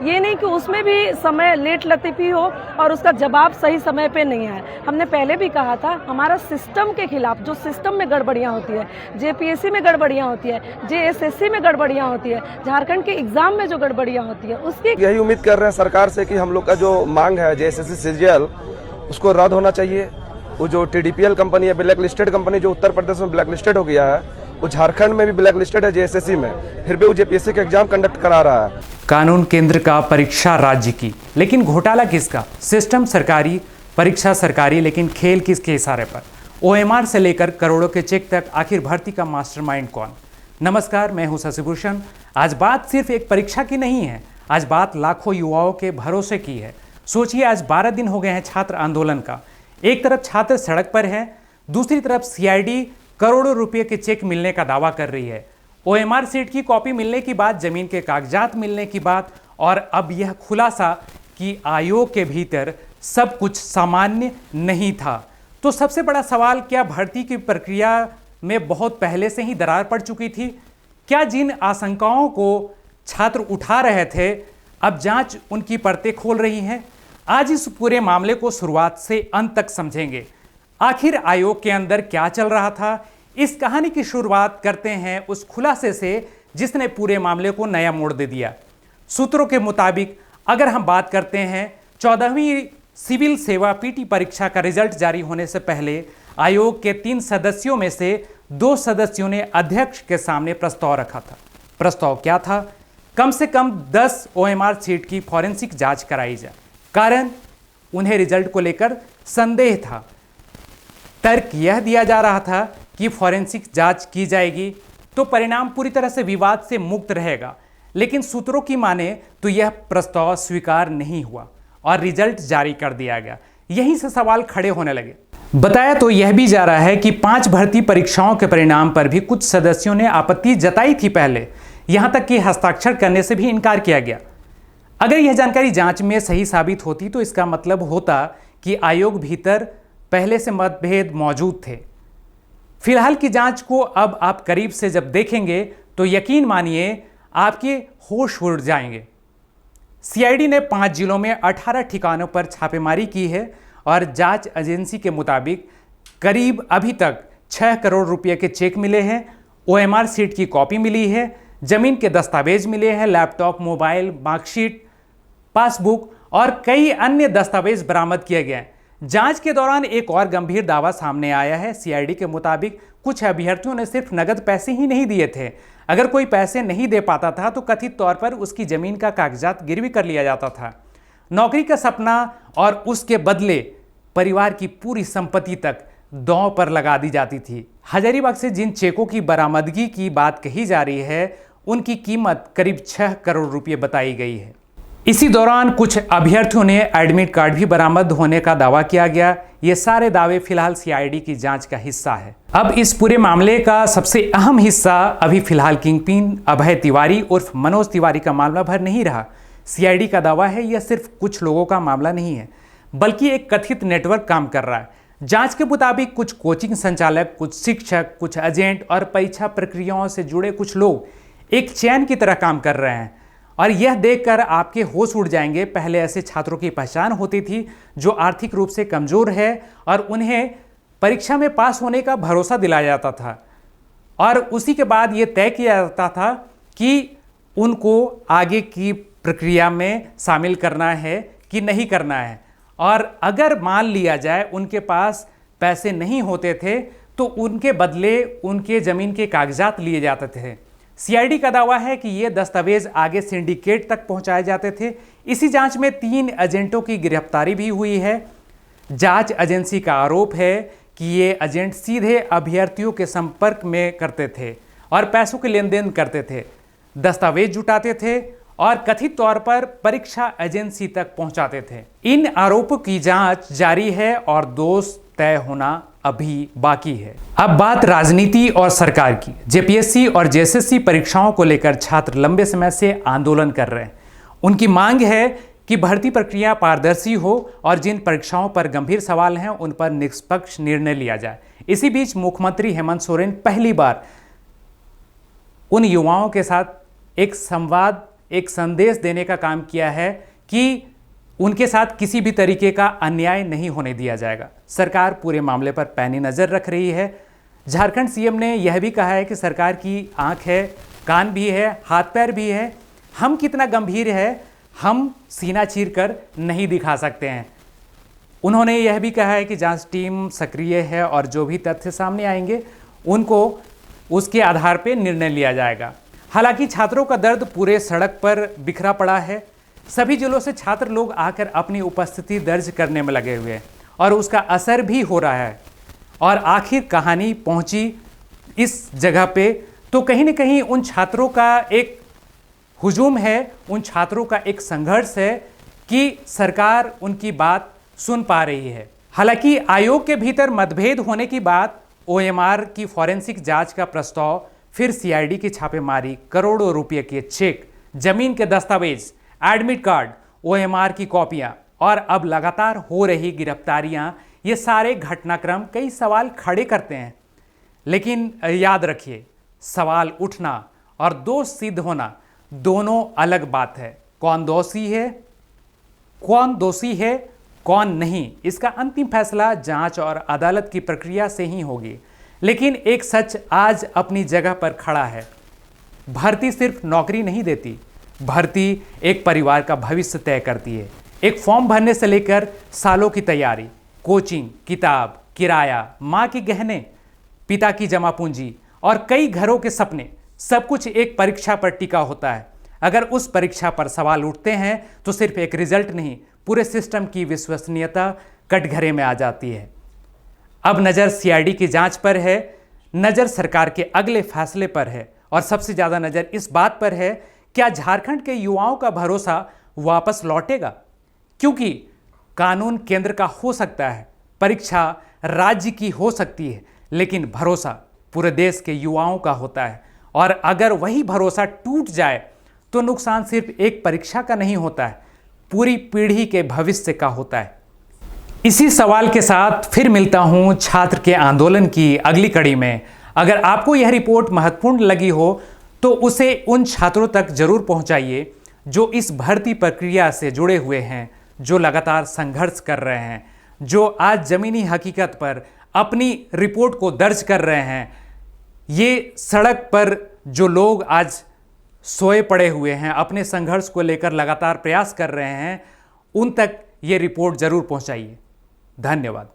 ये नहीं कि उसमें भी समय लेट लतीफ़ी हो और उसका जवाब सही समय पे नहीं आए। हमने पहले भी कहा था, हमारा सिस्टम के खिलाफ, जो सिस्टम में गड़बड़ियाँ होती है, जेपीएससी में गड़बड़ियाँ होती है, जेएसएससी में गड़बड़ियाँ होती है, झारखंड के एग्जाम में जो गड़बड़ियाँ होती है, उसकी यही उम्मीद कर रहे हैं सरकार से कि हम लोग का जो मांग है जेएसएससी सीजीएल उसको रद्द होना चाहिए। वो जो टीडीपीएल कंपनी है, ब्लैक लिस्टेड कंपनी, जो उत्तर प्रदेश में ब्लैक लिस्टेड हो गया है, वो झारखंड में भी ब्लैक लिस्टेड है जेएसएससी में, फिर भी वो जेपीएससी का एग्जाम कंडक्ट करा रहा है। कानून केंद्र का, परीक्षा राज्य की, लेकिन घोटाला किसका? सिस्टम सरकारी, परीक्षा सरकारी, लेकिन खेल किसके इशारे पर? ओएमआर से लेकर करोड़ों के चेक तक, आखिर भर्ती का मास्टरमाइंड कौन? नमस्कार, मैं हूं शशिभूषण। आज बात सिर्फ एक परीक्षा की नहीं है, आज बात लाखों युवाओं के भरोसे की है। सोचिए, आज 12 दिन हो गए हैं छात्र आंदोलन का। एक तरफ छात्र सड़क पर है, दूसरी तरफ सीआईडी करोड़ों रुपए के चेक मिलने का दावा कर रही है। ओएमआर सीट की कॉपी मिलने की बात, जमीन के कागजात मिलने की बात, और अब यह खुलासा कि आयोग के भीतर सब कुछ सामान्य नहीं था। तो सबसे बड़ा सवाल, क्या भर्ती की प्रक्रिया में बहुत पहले से ही दरार पड़ चुकी थी? क्या जिन आशंकाओं को छात्र उठा रहे थे, अब जांच उनकी परतें खोल रही हैं? आज इस पूरे मामले को शुरुआत से अंत तक समझेंगे। आखिर आयोग के अंदर क्या चल रहा था? इस कहानी की शुरुआत करते हैं उस खुलासे से जिसने पूरे मामले को नया मोड़ दे दिया। सूत्रों के मुताबिक अगर हम बात करते हैं, 14वीं सिविल सेवा पीटी परीक्षा का रिजल्ट जारी होने से पहले आयोग के 3 सदस्यों में से 2 सदस्यों ने अध्यक्ष के सामने प्रस्ताव रखा था। प्रस्ताव क्या था? कम से कम 10 ओएमआर सीट की फॉरेंसिक जांच कराई जाए। कारण, उन्हें रिजल्ट को लेकर संदेह था। तर्क यह दिया जा रहा था कि फॉरेंसिक जांच की जाएगी तो परिणाम पूरी तरह से विवाद से मुक्त रहेगा, लेकिन सूत्रों की माने तो यह प्रस्ताव स्वीकार नहीं हुआ और रिजल्ट जारी कर दिया गया। यहीं से सवाल खड़े होने लगे। बताया तो यह भी जा रहा है कि 5 भर्ती परीक्षाओं के परिणाम पर भी कुछ सदस्यों ने आपत्ति जताई थी पहले, यहां तक कि हस्ताक्षर करने से भी इनकार किया गया। अगर यह जानकारी जांच में सही साबित होती तो इसका मतलब होता कि आयोग भीतर पहले से मतभेद मौजूद थे। फिलहाल की जांच को अब आप करीब से जब देखेंगे तो यकीन मानिए आपके होश उड़ जाएंगे। सीआईडी ने 5 जिलों में 18 ठिकानों पर छापेमारी की है और जांच एजेंसी के मुताबिक करीब अभी तक 6 करोड़ रुपए के चेक मिले हैं, ओएमआर सीट की कॉपी मिली है, जमीन के दस्तावेज मिले हैं, लैपटॉप, मोबाइल, मार्कशीट, पासबुक और कई अन्य दस्तावेज बरामद किए गए हैं। जांच के दौरान एक और गंभीर दावा सामने आया है। सीआईडी के मुताबिक कुछ अभ्यर्थियों ने सिर्फ नगद पैसे ही नहीं दिए थे। अगर कोई पैसे नहीं दे पाता था तो कथित तौर पर उसकी जमीन का कागजात गिरवी कर लिया जाता था। नौकरी का सपना और उसके बदले परिवार की पूरी संपत्ति तक दांव पर लगा दी जाती थी। हजारीबाग से जिन चेकों की बरामदगी की बात कही जा रही है, उनकी कीमत करीब 6 करोड़ रुपए बताई गई है। इसी दौरान कुछ अभ्यर्थियों ने एडमिट कार्ड भी बरामद होने का दावा किया गया। ये सारे दावे फिलहाल सीआईडी की जांच का हिस्सा है। अब इस पूरे मामले का सबसे अहम हिस्सा अभी फिलहाल किंगपिन अभय तिवारी उर्फ मनोज तिवारी का मामला भर नहीं रहा। सीआईडी का दावा है यह सिर्फ कुछ लोगों का मामला नहीं है, बल्कि एक कथित नेटवर्क काम कर रहा है। जांच के मुताबिक कुछ कोचिंग संचालक, कुछ शिक्षक, कुछ एजेंट और परीक्षा प्रक्रियाओं से जुड़े कुछ लोग एक चैन की तरह काम कर रहे हैं। और यह देखकर आपके होश उड़ जाएंगे। पहले ऐसे छात्रों की पहचान होती थी जो आर्थिक रूप से कमजोर है और उन्हें परीक्षा में पास होने का भरोसा दिलाया जाता था, और उसी के बाद यह तय किया जाता था कि उनको आगे की प्रक्रिया में शामिल करना है कि नहीं करना है। और अगर मान लिया जाए उनके पास पैसे नहीं होते थे तो उनके बदले उनके जमीन के कागजात लिए जाते थे। सीआईडी का दावा है कि ये दस्तावेज आगे सिंडिकेट तक पहुंचाए जाते थे। इसी जांच में 3 एजेंटों की गिरफ्तारी भी हुई है। जांच एजेंसी का आरोप है कि ये एजेंट सीधे अभ्यर्थियों के संपर्क में करते थे और पैसों के लेन देन करते थे, दस्तावेज जुटाते थे और कथित तौर पर परीक्षा एजेंसी तक पहुंचाते थे। इन आरोपों की जांच जारी है और दोष तय होना अभी बाकी है। अब बात राजनीति और सरकार की। जेपीएससी और जेएसएससी परीक्षाओं को लेकर छात्र लंबे समय से आंदोलन कर रहे हैं। उनकी मांग है कि भर्ती प्रक्रिया पारदर्शी हो और जिन परीक्षाओं पर गंभीर सवाल हैं उन पर निष्पक्ष निर्णय लिया जाए। इसी बीच मुख्यमंत्री हेमंत सोरेन पहली बार उन युवाओं के साथ एक संवाद, एक संदेश देने का काम किया है कि उनके साथ किसी भी तरीके का अन्याय नहीं होने दिया जाएगा। सरकार पूरे मामले पर पैनी नज़र रख रही है। झारखंड सीएम ने यह भी कहा है कि सरकार की आंख है, कान भी है, हाथ पैर भी है। हम कितना गंभीर है हम सीना चीर कर नहीं दिखा सकते हैं। उन्होंने यह भी कहा है कि जांच टीम सक्रिय है और जो भी तथ्य सामने आएंगे उनको उसके आधार पर निर्णय लिया जाएगा। हालांकि छात्रों का दर्द पूरे सड़क पर बिखरा पड़ा है। सभी जिलों से छात्र लोग आकर अपनी उपस्थिति दर्ज करने में लगे हुए हैं और उसका असर भी हो रहा है। और आखिर कहानी पहुंची इस जगह पे तो कहीं न कहीं उन छात्रों का एक हुजूम है, उन छात्रों का एक संघर्ष है कि सरकार उनकी बात सुन पा रही है। हालांकि आयोग के भीतर मतभेद होने की बात, ओएमआर की फॉरेंसिक जांच का प्रस्ताव, फिर सीआईडी की छापेमारी, करोड़ों रुपये के चेक, जमीन के दस्तावेज, एडमिट कार्ड, ओएमआर की कॉपियां और अब लगातार हो रही गिरफ्तारियां, ये सारे घटनाक्रम कई सवाल खड़े करते हैं। लेकिन याद रखिए, सवाल उठना और दोष सिद्ध होना दोनों अलग बात है। कौन दोषी है कौन नहीं, इसका अंतिम फैसला जांच और अदालत की प्रक्रिया से ही होगी। लेकिन एक सच आज अपनी जगह पर खड़ा है। भर्ती सिर्फ नौकरी नहीं देती, भर्ती एक परिवार का भविष्य तय करती है। एक फॉर्म भरने से लेकर सालों की तैयारी, कोचिंग, किताब, किराया, माँ के गहने, पिता की जमा पूंजी और कई घरों के सपने, सब कुछ एक परीक्षा पर टिका होता है। अगर उस परीक्षा पर सवाल उठते हैं तो सिर्फ एक रिजल्ट नहीं, पूरे सिस्टम की विश्वसनीयता कटघरे में आ जाती है। अब नज़र सीआईडी की जांच पर है, नज़र सरकार के अगले फैसले पर है और सबसे ज़्यादा नज़र इस बात पर है, क्या झारखंड के युवाओं का भरोसा वापस लौटेगा? क्योंकि कानून केंद्र का हो सकता है, परीक्षा राज्य की हो सकती है, लेकिन भरोसा पूरे देश के युवाओं का होता है। और अगर वही भरोसा टूट जाए तो नुकसान सिर्फ एक परीक्षा का नहीं होता है, पूरी पीढ़ी के भविष्य का होता है। इसी सवाल के साथ फिर मिलता हूं छात्र के आंदोलन की अगली कड़ी में। अगर आपको यह रिपोर्ट महत्वपूर्ण लगी हो तो उसे उन छात्रों तक जरूर पहुंचाइए जो इस भर्ती प्रक्रिया से जुड़े हुए हैं, जो लगातार संघर्ष कर रहे हैं, जो आज ज़मीनी हकीकत पर अपनी रिपोर्ट को दर्ज कर रहे हैं। ये सड़क पर जो लोग आज सोए पड़े हुए हैं, अपने संघर्ष को लेकर लगातार प्रयास कर रहे हैं, उन तक ये रिपोर्ट जरूर पहुंचाइए। धन्यवाद।